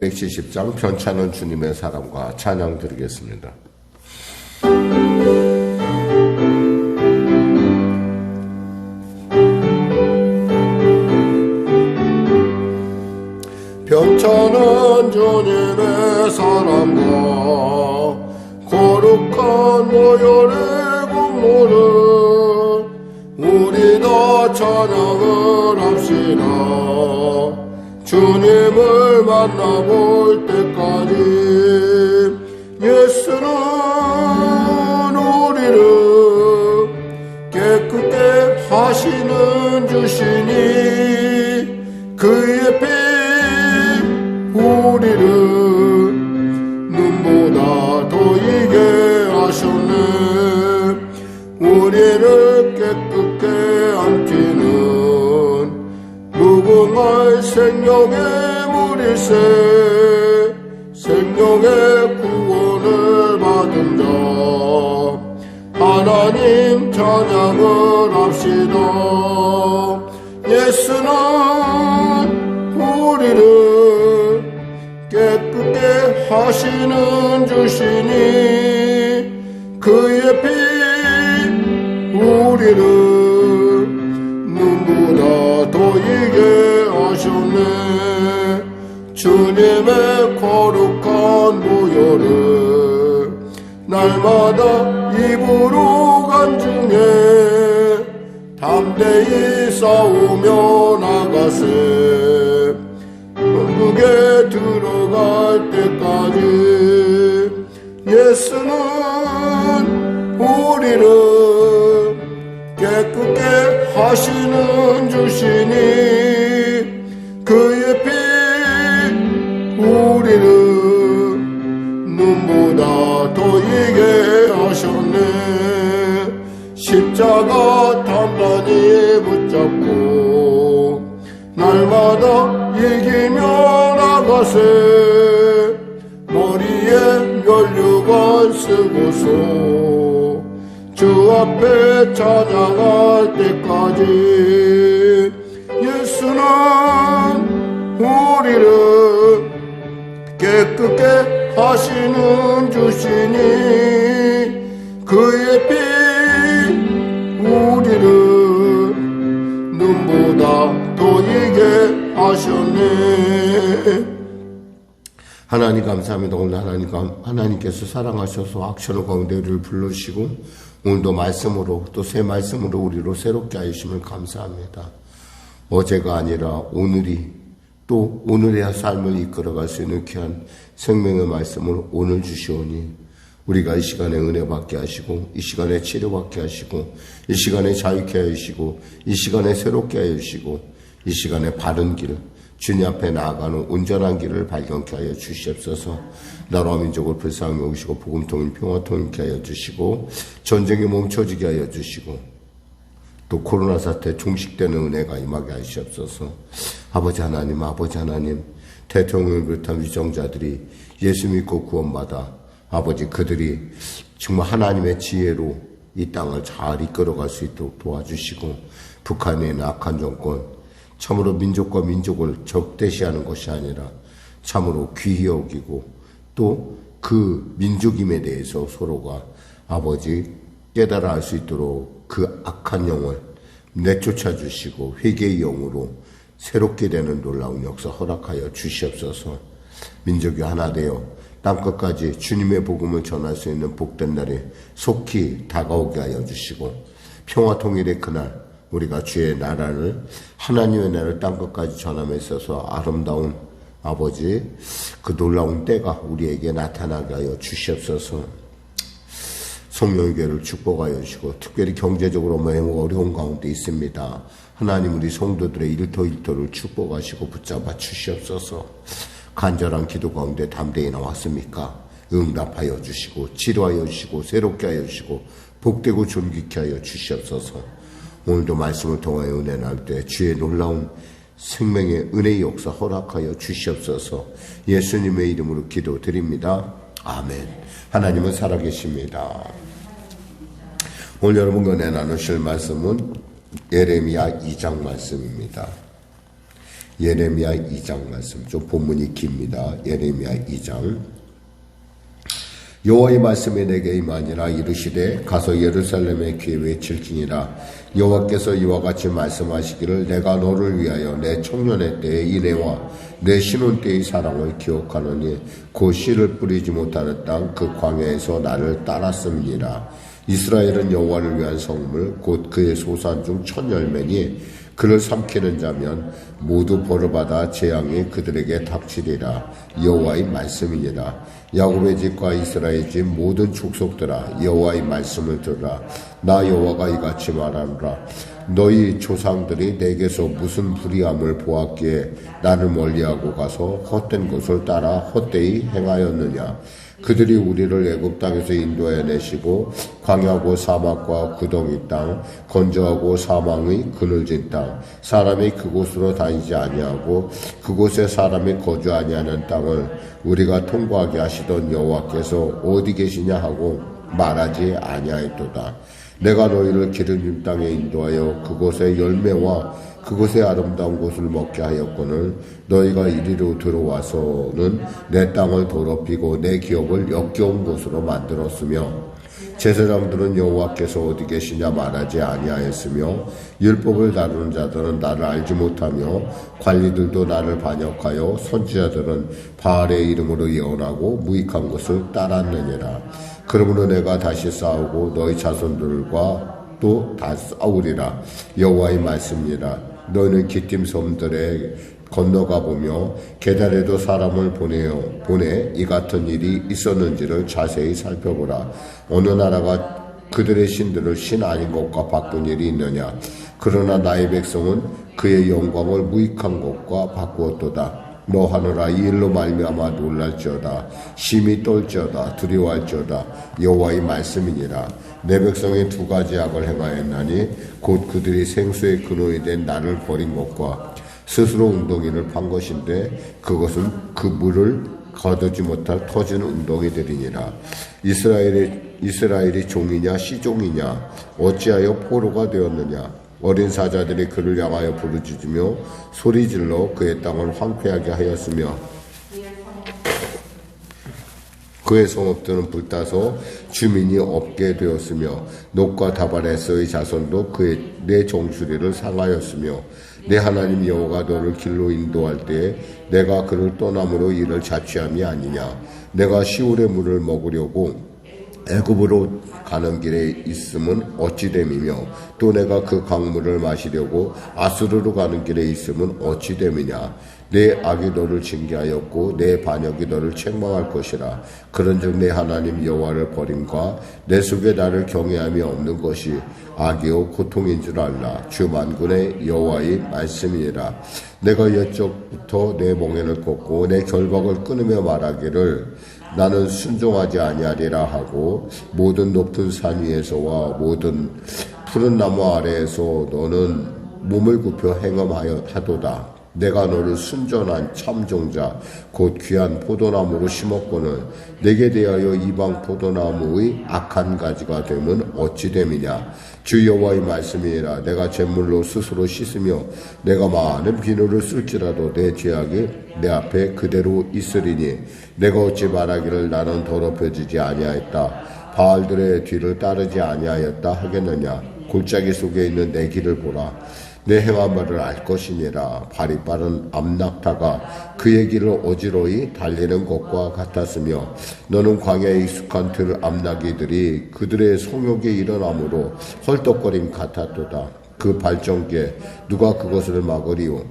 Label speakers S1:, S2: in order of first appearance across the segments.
S1: 170장 편찮은 주님의 사랑과 찬양 드리겠습니다. 편찮은 주님의 사랑과 거룩한 보혈의 공로를 우리 다 찬양을 합시다. 주님을 만나볼 때까지 예수는 우리를 깨끗게 하시는 주시니 그의 피 우리를 눈보다 더이게 하셨네. 우리를 깨끗게 함지는 무궁할 생명의 물일세. 생명의 구원을 받은 자 하나님 찬양을 합시다. 예수는 우리를 깨끗게 하시는 주시니 그의 피 우리를 눈보다 더이게 하셨네. 주님의 거룩한 보혈을 날마다 입으로 간증해 담대히 싸우며 나가세. 천국에 들어갈 때까지 예수는 우리를 깨끗게 하시는 주시니 그의 피 우리를 눈보다 더이게 하셨네. 십자가 단단히 붙잡고 날마다 이기며 나가세. 머리에 면류관 쓰고서 주 앞에 찬양할 때까지 예수는 우리를 깨끗게 하시는 주시니 그의 피 우리를 눈보다 더이게 하셨네. 하나님 감사합니다. 오늘 하나님께서 사랑하셔서 악천후 가운데 우리를 불러주시고 오늘도 말씀으로 또 새 말씀으로 우리로 새롭게 하심을 감사합니다. 어제가 아니라 오늘이 또 오늘의 삶을 이끌어갈 수 있는 귀한 생명의 말씀을 오늘 주시오니 우리가 이 시간에 은혜 받게 하시고 이 시간에 치료 받게 하시고 이 시간에 자유케 하시고 이 시간에 새롭게 하여 주시고 이 시간에 바른 길 주님 앞에 나아가는 온전한 길을 발견케 하여 주시옵소서. 나라와 민족을 불쌍히 여기시고 복음통일 평화통일케 하여 주시고 전쟁이 멈춰지게 하여 주시고 또 코로나 사태 종식되는 은혜가 임하게 하시옵소서. 아버지 하나님 대통령을 비롯한 위정자들이 예수 믿고 구원받아 아버지 그들이 정말 하나님의 지혜로 이 땅을 잘 이끌어갈 수 있도록 도와주시고 북한의 악한 정권 참으로 민족과 민족을 적대시하는 것이 아니라 참으로 귀히 여기고 또 그 민족임에 대해서 서로가 아버지 깨달아 알 수 있도록 그 악한 영을 내쫓아 주시고 회개의 영으로 새롭게 되는 놀라운 역사 허락하여 주시옵소서. 민족이 하나 되어 땅끝까지 주님의 복음을 전할 수 있는 복된 날이 속히 다가오게 하여 주시고 평화통일의 그날 우리가 주의 나라를 하나님의 나라를 땅끝까지 전함에 있어서 아름다운 아버지 그 놀라운 때가 우리에게 나타나게 하여 주시옵소서. 성령교회를 축복하여 주시고 특별히 경제적으로 매우 어려운 가운데 있습니다. 하나님 우리 성도들의 일터일터를 축복하시고 붙잡아 주시옵소서. 간절한 기도 가운데 담대히 나왔습니까? 응답하여 주시고 치료하여 주시고 새롭게 하여 주시고 복되고 존귀케 하여 주시옵소서. 오늘도 말씀을 통하여 은혜 나눌 때 주의 놀라운 생명의 은혜의 역사 허락하여 주시옵소서. 예수님의 이름으로 기도드립니다. 아멘. 하나님은 살아계십니다. 오늘 여러분과 은혜 나누실 말씀은 예레미야 2장 말씀입니다. 예레미야 2장 말씀. 좀 본문이 깁니다. 예레미야 2장. 여호와의 말씀이 내게 임하니라. 이르시되 가서 예루살렘의 귀에 외칠지니라. 여호와께서 이와 같이 말씀하시기를 내가 너를 위하여 내 청년의 때의 인애와 내 신혼 때의 사랑을 기억하노니 그 씨를 뿌리지 못하는 땅 그 광야에서 나를 따랐음이니라. 이스라엘은 여호와를 위한 성물 곧 그의 소산 중 첫 열매니 그를 삼키는 자면 모두 벌을 받아 재앙이 그들에게 닥치리라. 여호와의 말씀이니라. 야곱의 집과 이스라엘 집 모든 족속들아 여호와의 말씀을 들으라. 나 여호와가 이같이 말하노라. 너희 조상들이 내게서 무슨 불의함을 보았기에 나를 멀리하고 가서 헛된 것을 따라 헛되이 행하였느냐. 그들이 우리를 애굽 땅에서 인도해 내시고 광야고 사막과 구덩이 땅 건조하고 사망의 그늘진 땅 사람이 그곳으로 다니지 아니하고 그곳에 사람이 거주 아니하는 땅을 우리가 통과하게 하시던 여호와께서 어디 계시냐 하고 말하지 아니하였도다. 내가 너희를 기름진 땅에 인도하여 그곳의 열매와 그곳의 아름다운 곳을 먹게 하였거늘 너희가 이리로 들어와서는 내 땅을 더럽히고 내 기업을 역겨운 곳으로 만들었으며 제사장들은 여호와께서 어디 계시냐 말하지 아니하였으며 율법을 다루는 자들은 나를 알지 못하며 관리들도 나를 반역하여 선지자들은 바알의 이름으로 예언하고 무익한 것을 따랐느니라. 그러므로 내가 다시 싸우고 너희 자손들과 또 다 싸우리라. 여호와의 말씀이라. 너희는 기띔 섬들에 건너가 보며 게달에도 사람을 보내 이 같은 일이 있었는지를 자세히 살펴보라. 어느 나라가 그들의 신들을 신 아닌 것과 바꾼 일이 있느냐. 그러나 나의 백성은 그의 영광을 무익한 것과 바꾸었도다. 너 하느라 이 일로 말미암아 놀랄지어다. 심히 떨지어다. 두려워할지어다. 여호와의 말씀이니라. 내 백성이 두 가지 악을 행하였나니 곧 그들이 생수의 근원이 된 나를 버린 것과 스스로 웅덩이를 판 것인데 그것은 그 물을 거두지 못할 터진 웅덩이들이니라. 이스라엘이 종이냐 시종이냐 어찌하여 포로가 되었느냐. 어린 사자들이 그를 향하여 부르짖으며 소리질러 그의 땅을 황폐하게 하였으며 그의 성읍들은 불타서 주민이 없게 되었으며 녹과 다발에서의 자손도 내 정수리를 상하였으며 내 하나님 여호와가 너를 길로 인도할 때에 내가 그를 떠남으로 이를 자취함이 아니냐. 내가 시올의 물을 먹으려고 애굽으로 가는 길에 있음은 어찌됨이며 또 내가 그 강물을 마시려고 아수르로 가는 길에 있음은 어찌됨이냐. 내 악이 너를 징계하였고 내 반역이 너를 책망할 것이라. 그런즉 내 하나님 여호와를 버림과 내 속에 나를 경외함이 없는 것이 악이요 고통인 줄 알라. 주 만군의 여호와의 말씀이니라. 내가 옛적부터 내 멍에를 꺾고 내 결박을 끊으며 말하기를 나는 순종하지 아니하리라 하고 모든 높은 산 위에서와 모든 푸른 나무 아래에서 너는 몸을 굽혀 행음하도다. 내가 너를 순전한 참종자 곧 귀한 포도나무로 심었거늘 내게 대하여 이방 포도나무의 악한 가지가 되면 어찌됨이냐. 주 여호와의 말씀이니라. 내가 잿물로 스스로 씻으며 내가 많은 비누를 쓸지라도 내 죄악이 내 앞에 그대로 있으리니 내가 어찌 말하기를 나는 더럽혀지지 아니하였다. 바알들의 뒤를 따르지 아니하였다 하겠느냐. 골짜기 속에 있는 내 길을 보라. 내 행한 바를 알 것이니라. 발이 빠른 암낙타가 그의 길을 어지러이 달리는 것과 같았으며 너는 광야에 익숙한 들 암낙이들이 그들의 성욕에 일어나므로 헐떡거림 같았도다. 그 발전기에 누가 그것을 막으리요.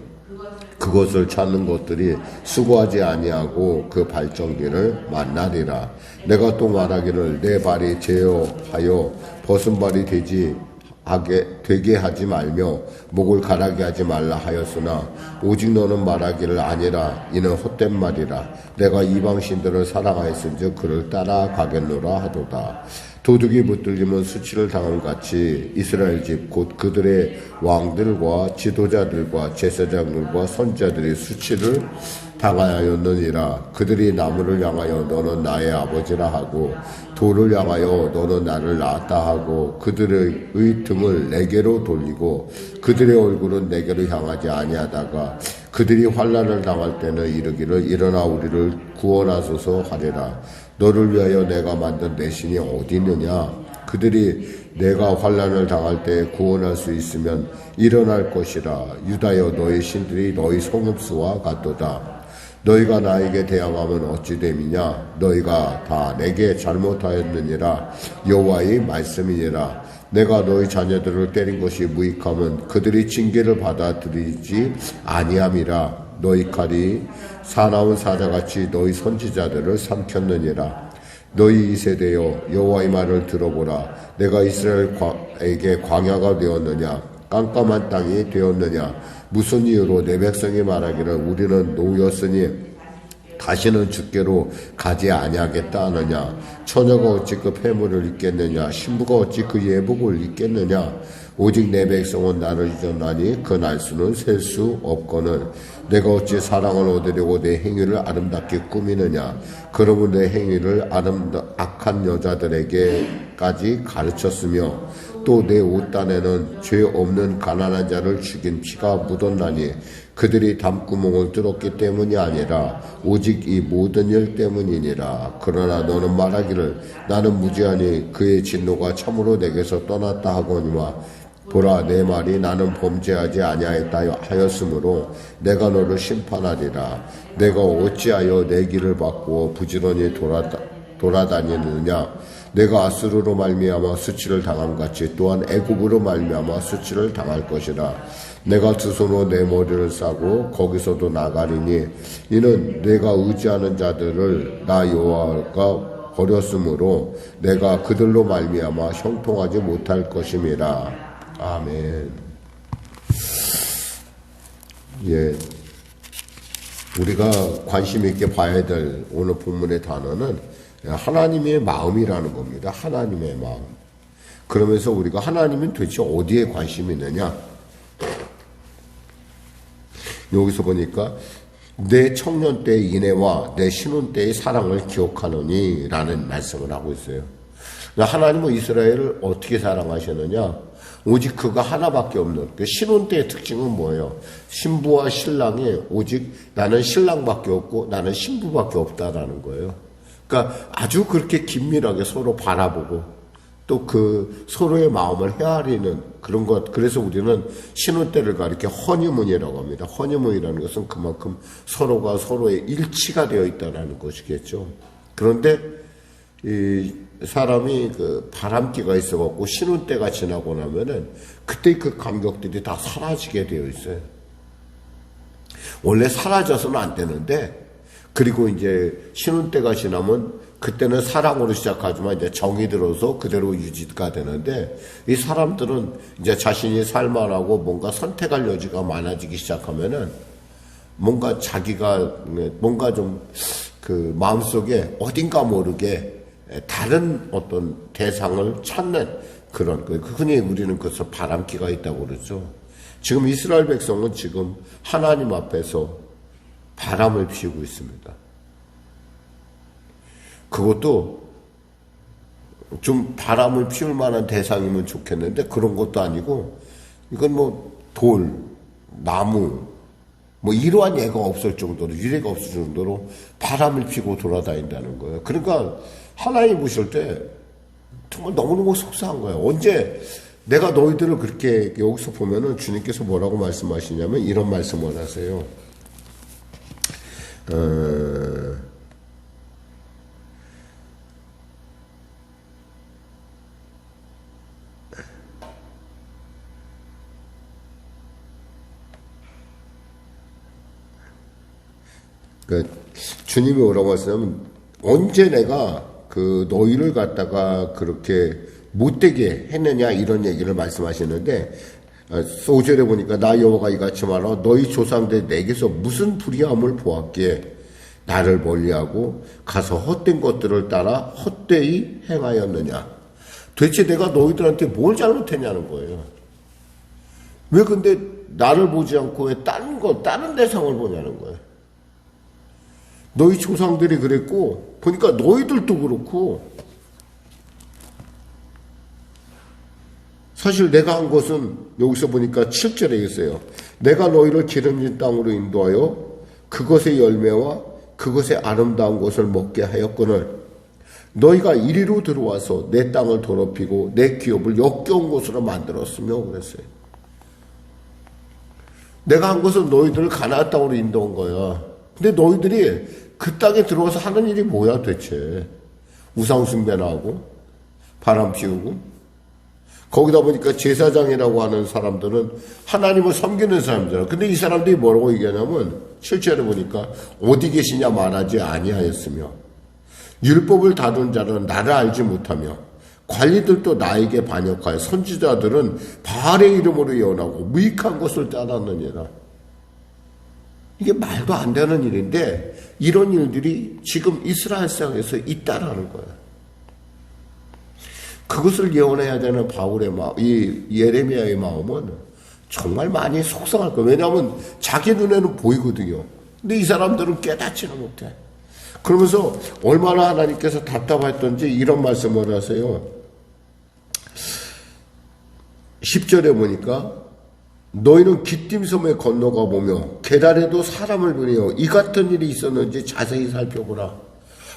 S1: 그것을 찾는 것들이 수고하지 아니하고 그 발전기를 만나리라. 내가 또 말하기를 내 발이 제어하여 벗은 발이 되게 하지 말며 목을 가라게 하지 말라 하였으나 오직 너는 말하기를 아니라 이는 헛된 말이라. 내가 이방신들을 사랑하였은즉 그를 따라가겠노라 하도다. 도둑이 붙들리면 수치를 당함같이 이스라엘 집 곧 그들의 왕들과 지도자들과 제사장들과 선지자들이 수치를 당하였느니라. 그들이 나무를 향하여 너는 나의 아버지라 하고 돌을 향하여 너는 나를 낳았다 하고 그들의 등을 내게로 돌리고 그들의 얼굴은 내게로 향하지 아니하다가 그들이 환난을 당할 때는 이르기를 일어나 우리를 구원하소서 하리라. 너를 위하여 내가 만든 내 신이 어디 있느냐? 그들이 내가 환난을 당할 때 구원할 수 있으면 일어날 것이라. 유다여 너희 신들이 너희 성읍수와 같도다. 너희가 나에게 대항하면 어찌 됨이냐? 너희가 다 내게 잘못하였느니라. 여호와의 말씀이니라. 내가 너희 자녀들을 때린 것이 무익하면 그들이 징계를 받아들이지 아니함이라. 너희 칼이 사나운 사자같이 너희 선지자들을 삼켰느니라. 너희 이 세대여 여호와의 말을 들어보라. 내가 이스라엘에게 광야가 되었느냐? 깜깜한 땅이 되었느냐? 무슨 이유로 내 백성이 말하기를 우리는 노였으니 다시는 주께로 가지 아니하겠다 하느냐? 처녀가 어찌 그 폐물을 입겠느냐? 신부가 어찌 그 예복을 입겠느냐? 오직 내 백성은 나를 잊었나니 그 날수는 셀 수 없거늘 내가 어찌 사랑을 얻으려고 내 행위를 아름답게 꾸미느냐? 그러면 내 행위를 악한 여자들에게까지 가르쳤으며 또 내 옷단에는 죄 없는 가난한 자를 죽인 피가 묻었나니 그들이 담구멍을 뚫었기 때문이 아니라 오직 이 모든 일 때문이니라. 그러나 너는 말하기를 나는 무지하니 그의 진노가 참으로 내게서 떠났다 하거니와 보라 내 말이 나는 범죄하지 아니하였다 하였으므로 내가 너를 심판하리라. 내가 어찌하여 내 길을 바꾸어 부지런히 돌아다니느냐? 내가 아수르로 말미암아 수치를 당함 같이 또한 애굽으로 말미암아 수치를 당할 것이라. 내가 두 손으로 내 머리를 싸고 거기서도 나가리니 이는 내가 의지하는 자들을 나 여호와가 버렸으므로 내가 그들로 말미암아 형통하지 못할 것임이라. 아멘. 예, 우리가 관심 있게 봐야 될 오늘 본문의 단어는 하나님의 마음이라는 겁니다. 하나님의 마음. 그러면서 우리가 하나님은 도대체 어디에 관심이 있느냐? 여기서 보니까 내 청년 때의 인애와 내 신혼 때의 사랑을 기억하노니 라는 말씀을 하고 있어요. 하나님은 이스라엘을 어떻게 사랑하셨느냐? 오직 그가 하나밖에 없는 그 신혼 때의 특징은 뭐예요? 신부와 신랑이 오직 나는 신랑밖에 없고 나는 신부밖에 없다라는 거예요. 그러니까 아주 그렇게 긴밀하게 서로 바라보고 또 그 서로의 마음을 헤아리는 그런 것. 그래서 우리는 신혼 때를 가리켜 허니문이라고 합니다. 허니문이라는 것은 그만큼 서로가 서로의 일치가 되어 있다는 것이겠죠. 그런데 이 사람이 그 바람기가 있어갖고 신혼 때가 지나고 나면은 그때 그 감격들이 다 사라지게 되어 있어요. 원래 사라져서는 안 되는데, 그리고 이제 신혼 때가 지나면 그때는 사랑으로 시작하지만 이제 정이 들어서 그대로 유지가 되는데, 이 사람들은 이제 자신이 살만하고 뭔가 선택할 여지가 많아지기 시작하면은 뭔가 자기가 뭔가 좀 그 마음속에 어딘가 모르게 다른 어떤 대상을 찾는 그런 거예요. 흔히 우리는 그것을 바람기가 있다고 그러죠. 지금 이스라엘 백성은 지금 하나님 앞에서 바람을 피우고 있습니다. 그것도 좀 바람을 피울 만한 대상이면 좋겠는데 그런 것도 아니고, 이건 뭐 돌, 나무, 뭐 이러한 예가 없을 정도로, 유래가 없을 정도로 바람을 피고 돌아다닌다는 거예요. 그러니까 하나님 보실 때 정말 너무너무 속상한 거예요. 언제 내가 너희들을 그렇게, 여기서 보면은 주님께서 뭐라고 말씀하시냐면 이런 말씀을 하세요. 그러니까 주님이 뭐라고 하시냐면, 언제 내가 그 너희를 갖다가 그렇게 못되게 했느냐 이런 얘기를 말씀하시는데, 5절에 보니까 나 여호와가 이같이 말하고 너희 조상들 내게서 무슨 불의함을 보았기에 나를 멀리하고 가서 헛된 것들을 따라 헛되이 행하였느냐. 도대체 내가 너희들한테 뭘 잘못했냐는 거예요. 왜 근데 나를 보지 않고 왜 다른 대상을 보냐는 거예요. 너희 조상들이 그랬고 보니까 너희들도 그렇고 사실 내가 한 것은 여기서 보니까 7절에 있어요. 내가 너희를 기름진 땅으로 인도하여 그것의 열매와 그것의 아름다운 것을 먹게 하였거늘 너희가 이리로 들어와서 내 땅을 더럽히고 내 기업을 역겨운 곳으로 만들었으며 그랬어요. 내가 한 것은 너희들을 가나안 땅으로 인도한 거야. 근데 너희들이 그 땅에 들어와서 하는 일이 뭐야 대체. 우상 숭배나 하고 바람 피우고 거기다 보니까 제사장이라고 하는 사람들은 하나님을 섬기는 사람들이잖아. 근데 이 사람들이 뭐라고 얘기하냐면 실제로 보니까 어디 계시냐 말하지 아니하였으며 율법을 다룬 자는 나를 알지 못하며 관리들도 나에게 반역하여 선지자들은 바알의 이름으로 예언하고 무익한 것을 따랐느니라. 이게 말도 안 되는 일인데 이런 일들이 지금 이스라엘 땅에서 있다라는 거예요. 그것을 예언해야 되는 바울의 마음, 이 예레미야의 마음은 정말 많이 속상할 거예요. 왜냐하면 자기 눈에는 보이거든요. 근데 이 사람들은 깨닫지는 못해. 그러면서 얼마나 하나님께서 답답했던지 이런 말씀을 하세요. 10절에 보니까 너희는 기띔섬에 건너가 보며 게달에도 사람을 보내어 이 같은 일이 있었는지 자세히 살펴보라.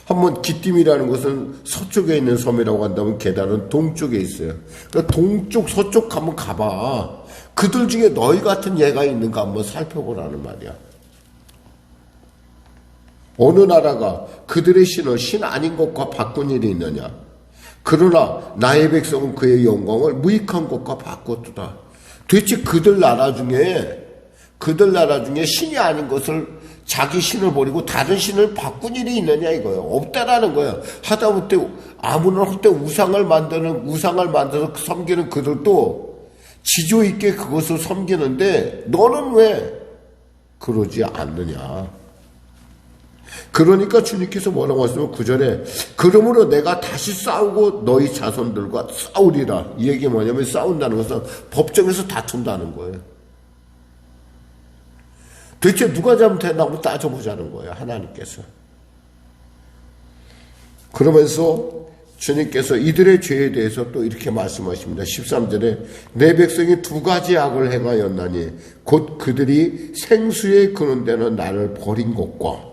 S1: 한번 기띔이라는 것은 서쪽에 있는 섬이라고 한다면 게달은 동쪽에 있어요. 그러니까 동쪽 서쪽 한번 가봐. 그들 중에 너희 같은 예가 있는가 한번 살펴보라는 말이야. 어느 나라가 그들의 신을 신 아닌 것과 바꾼 일이 있느냐. 그러나 나의 백성은 그의 영광을 무익한 것과 바꿨도다. 도대체 그들 나라 중에 신이 아닌 것을 자기 신을 버리고 다른 신을 바꾼 일이 있느냐 이거예요. 없다라는 거예요. 하다못해 아무나 할 때 우상을 만들어서 섬기는 그들도 지조 있게 그것을 섬기는데 너는 왜 그러지 않느냐. 그러니까 주님께서 뭐라고 하시면 9절에 그러므로 내가 다시 싸우고 너희 자손들과 싸우리라. 이 얘기 뭐냐면 싸운다는 것은 법정에서 다툰다는 거예요. 도대체 누가 잘못했나고 따져보자는 거예요. 하나님께서. 그러면서 주님께서 이들의 죄에 대해서 또 이렇게 말씀하십니다. 13절에 내 백성이 두 가지 악을 행하였나니 곧 그들이 생수에 그는 데는 나를 버린 것과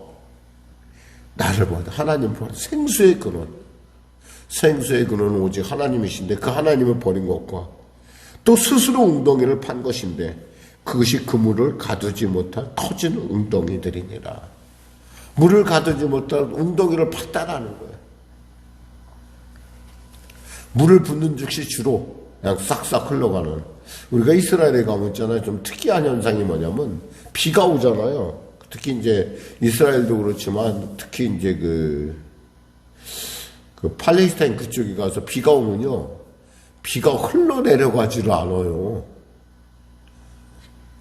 S1: 나를 버린 하나님 버린 생수의 근원. 생수의 근원은 오직 하나님이신데 그 하나님을 버린 것과 또 스스로 웅덩이를 판 것인데 그것이 그 물을 가두지 못한 터진 웅덩이들이니라. 물을 가두지 못한 웅덩이를 팠다라는 거예요. 물을 붓는 즉시 주로 그냥 싹싹 흘러가는. 우리가 이스라엘에 가면 있잖아요. 좀 특이한 현상이 뭐냐면 비가 오잖아요. 특히 이제 이스라엘도 그렇지만 특히 이제 그 팔레스타인 그쪽에 가서 비가 오면요. 비가 흘러내려가지를 않아요.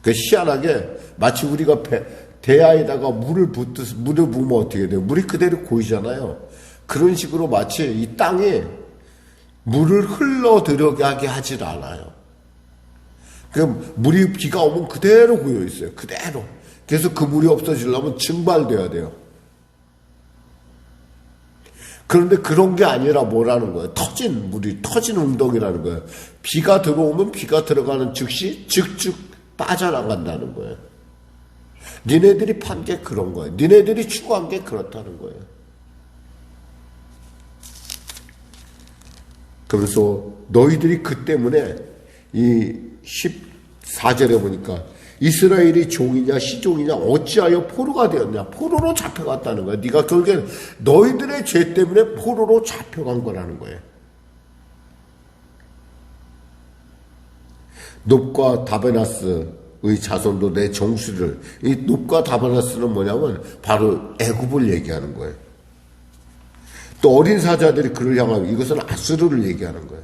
S1: 그 희한하게 마치 우리가 대야에다가 물을 부으면 어떻게 돼요? 물이 그대로 고이잖아요. 그런 식으로 마치 이 땅에 물을 흘러 들어가게 하질 않아요. 그 물이 비가 오면 그대로 고여 있어요. 그대로. 그래서 그 물이 없어지려면 증발돼야 돼요. 그런데 그런 게 아니라 뭐라는 거예요? 터진 웅덩이라는 거예요. 비가 들어오면 비가 들어가는 즉시 즉즉 빠져나간다는 거예요. 니네들이 판 게 그런 거예요. 니네들이 추구한 게 그렇다는 거예요. 그래서 너희들이 그 때문에 이 14절에 보니까 이스라엘이 종이냐 시종이냐 어찌하여 포로가 되었냐. 포로로 잡혀갔다는 거예요. 네가 결국에 너희들의 죄 때문에 포로로 잡혀간 거라는 거예요. 놉과 다베나스의 자손도 내 정수를, 이 놉과 다베나스는 뭐냐면 바로 애굽을 얘기하는 거예요. 또 어린 사자들이 그를 향하여 이것은 아수르를 얘기하는 거예요.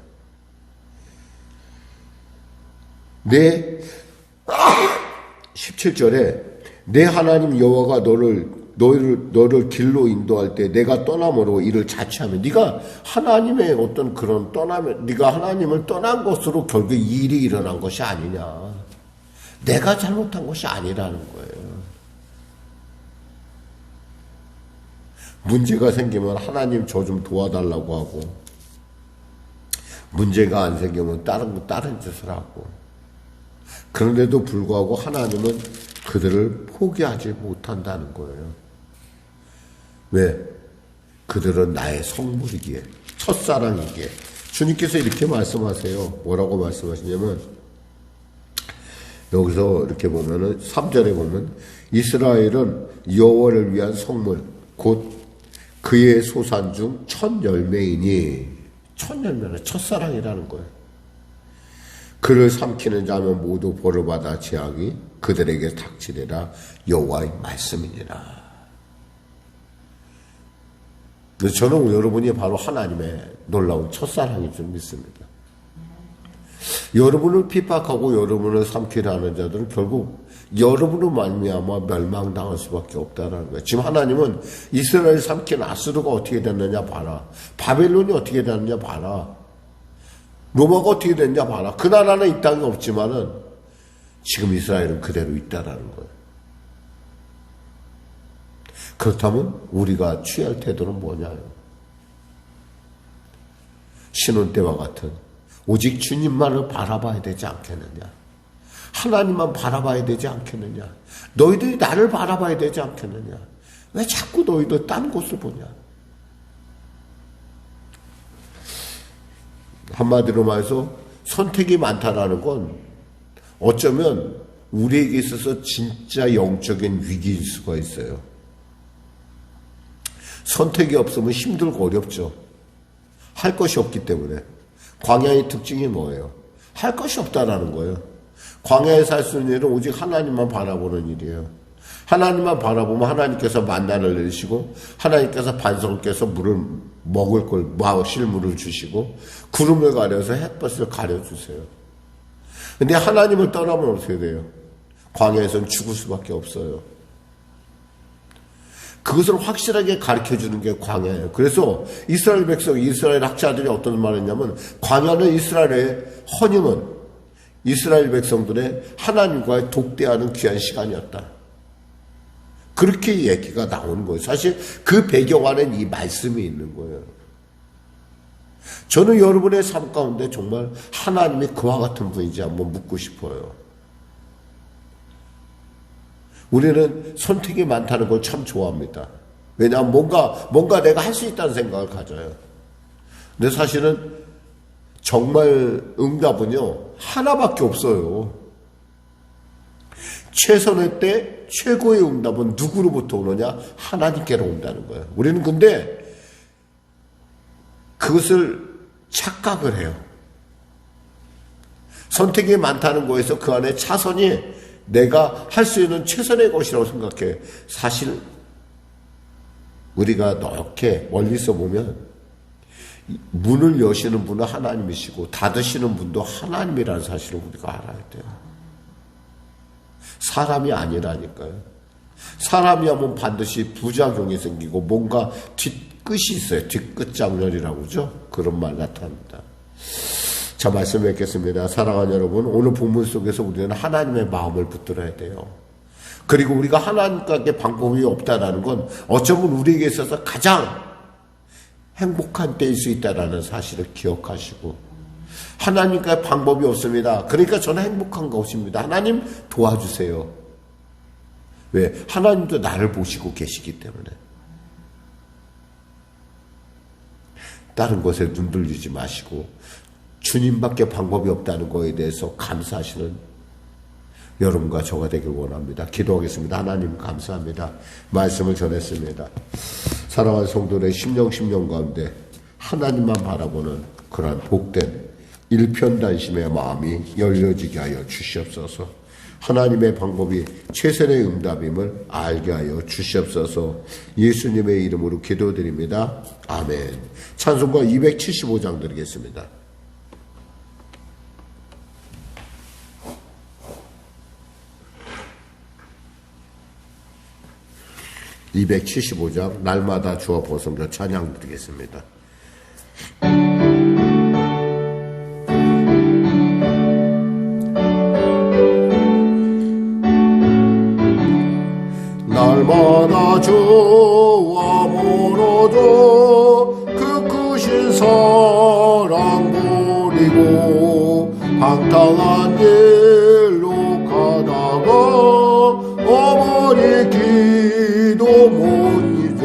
S1: 17절에 내 하나님 여호와가 너를 길로 인도할 때 내가 떠남으로 이를 자취하면 네가 하나님의 어떤 그런 네가 하나님을 떠난 것으로 결국 이 일이 일어난 것이 아니냐. 내가 잘못한 것이 아니라는 거예요. 문제가 생기면 하나님 저 좀 도와달라고 하고, 문제가 안 생기면 다른 짓을 하고, 그런데도 불구하고 하나님은 그들을 포기하지 못한다는 거예요. 왜? 그들은 나의 성물이기에, 첫사랑이기에. 주님께서 이렇게 말씀하세요. 뭐라고 말씀하시냐면, 여기서 이렇게 보면은 3절에 보면 이스라엘은 여호와를 위한 성물 곧 그의 소산 중 첫 열매이니, 첫 열매는 첫사랑이라는 거예요. 그를 삼키는 자면 모두 벌을 받아 재앙이 그들에게 닥치리라. 여호와의 말씀이니라. 저는 여러분이 바로 하나님의 놀라운 첫사랑인 줄 믿습니다. 여러분을 핍박하고 여러분을 삼키려 하는 자들은 결국 여러분으로 말미암아 멸망당할 수밖에 없다는 거예요. 지금 하나님은 이스라엘 삼킨 아수르가 어떻게 됐느냐 봐라. 바벨론이 어떻게 됐느냐 봐라. 로마가 어떻게 됐느냐 봐라. 그 나라는 이 땅에 없지만은 지금 이스라엘은 그대로 있다라는 거예요. 그렇다면 우리가 취할 태도는 뭐냐요? 신혼 때와 같은 오직 주님만을 바라봐야 되지 않겠느냐? 하나님만 바라봐야 되지 않겠느냐? 너희들이 나를 바라봐야 되지 않겠느냐? 왜 자꾸 너희들 딴 곳을 보냐? 한마디로 말해서 선택이 많다라는 건 어쩌면 우리에게 있어서 진짜 영적인 위기일 수가 있어요. 선택이 없으면 힘들고 어렵죠. 할 것이 없기 때문에. 광야의 특징이 뭐예요? 할 것이 없다라는 거예요. 광야에 살 수 있는 일은 오직 하나님만 바라보는 일이에요. 하나님만 바라보면 하나님께서 만나를 내리시고 하나님께서 반석께서 물을 먹을 걸 마실 물을 주시고 구름을 가려서 햇볕을 가려주세요. 근데 하나님을 떠나면 어떻게 돼요? 광야에서는 죽을 수밖에 없어요. 그것을 확실하게 가르쳐주는 게 광야예요. 그래서 이스라엘 백성, 이스라엘 학자들이 어떤 말을 했냐면 광야는 이스라엘의 허니문, 이스라엘 백성들의 하나님과의 독대하는 귀한 시간이었다. 그렇게 얘기가 나오는 거예요. 사실 그 배경 안에는 이 말씀이 있는 거예요. 저는 여러분의 삶 가운데 정말 하나님이 그와 같은 분인지 한번 묻고 싶어요. 우리는 선택이 많다는 걸 참 좋아합니다. 왜냐하면 뭔가 내가 할 수 있다는 생각을 가져요. 근데 사실은 정말 응답은요, 하나밖에 없어요. 최선의 때 최고의 응답은 누구로부터 오느냐? 하나님께로 온다는 거예요. 우리는 근데 그것을 착각을 해요. 선택이 많다는 거에서 그 안에 차선이 내가 할 수 있는 최선의 것이라고 생각해. 사실 우리가 이렇게 멀리서 보면 문을 여시는 분은 하나님이시고 닫으시는 분도 하나님이라는 사실을 우리가 알아야 돼요. 사람이 아니라니까요. 사람이 하면 반드시 부작용이 생기고 뭔가 뒤끝이 있어요. 뒤끝장렬이라고 그러죠. 그런 말 나타납니다. 자, 말씀 뵙겠습니다. 사랑하는 여러분, 오늘 본문 속에서 우리는 하나님의 마음을 붙들어야 돼요. 그리고 우리가 하나님께 방법이 없다라는 건 어쩌면 우리에게 있어서 가장 행복한 때일 수 있다라는 사실을 기억하시고, 하나님께 방법이 없습니다. 그러니까 저는 행복한 것입니다. 하나님 도와주세요. 왜? 하나님도 나를 보시고 계시기 때문에. 다른 것에 눈 돌리지 마시고 주님밖에 방법이 없다는 것에 대해서 감사하시는 여러분과 저가 되길 원합니다. 기도하겠습니다. 하나님 감사합니다. 말씀을 전했습니다. 사랑하는 성도들의 심령 가운데 하나님만 바라보는 그러한 복된 일편단심의 마음이 열려지게 하여 주시옵소서. 하나님의 방법이 최선의 응답임을 알게 하여 주시옵소서. 예수님의 이름으로 기도드립니다. 아멘. 찬송가 275장 드리겠습니다. 275장 날마다 주어 보성자 찬양 드리겠습니다. 날마다 주와 보러 버려줘 그 크신 사랑 버리고 방탕한 길로 가다가 어머니 기도 못 잊어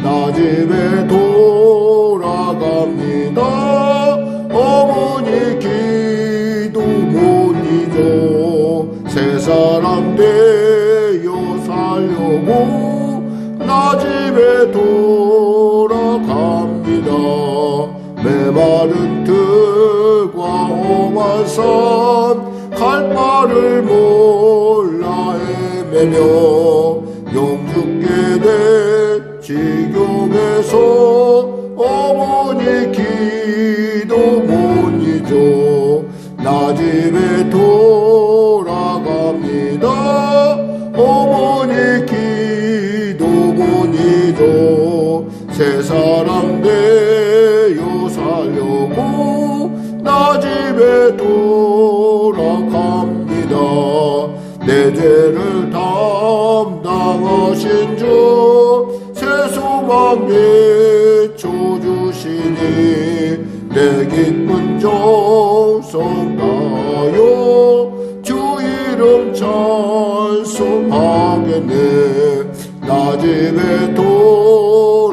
S1: 나 집에 돌아갑니다 어머니 기도 못 잊어 새 사람 되어 살려고 나 집에 돌아갑니다 메마른 들과 험한 산 갈 바를 몰라 헤매며 영죽게 된 지경에서 어머니 기도 못 잊어 나 집에 돌아갑니다 어머니 기도 못 잊어 새 사람 되어 살려고 나 집에 돌아갑니다 내 죄를 담당하신 주 새 소망 내쳐주시니 내 기쁜 정성 다하여 주 이름 찬송하겠네 나 집에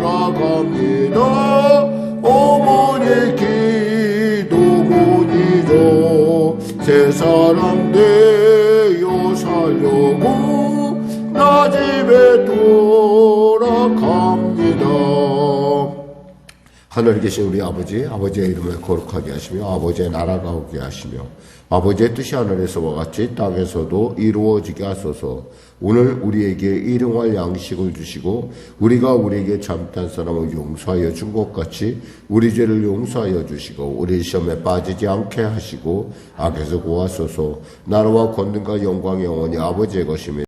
S1: 돌아갑니다 어머니 기도 못 잊어 새 사람 되어 살려고 나 집에 돌아갑니다 하늘에 계신 우리 아버지, 아버지의 이름을 거룩하게 하시며 아버지의 나라가 오게 하시며 아버지의 뜻이 하늘에서와 같이 땅에서도 이루어지게 하소서. 오늘 우리에게 일용할 양식을 주시고 우리가 우리에게 잘못한 사람을 용서하여 준 것 같이 우리 죄를 용서하여 주시고 우리 시험에 빠지지 않게 하시고 악에서 구하소서. 나라와 권능과 영광이 영원히 아버지의 것이며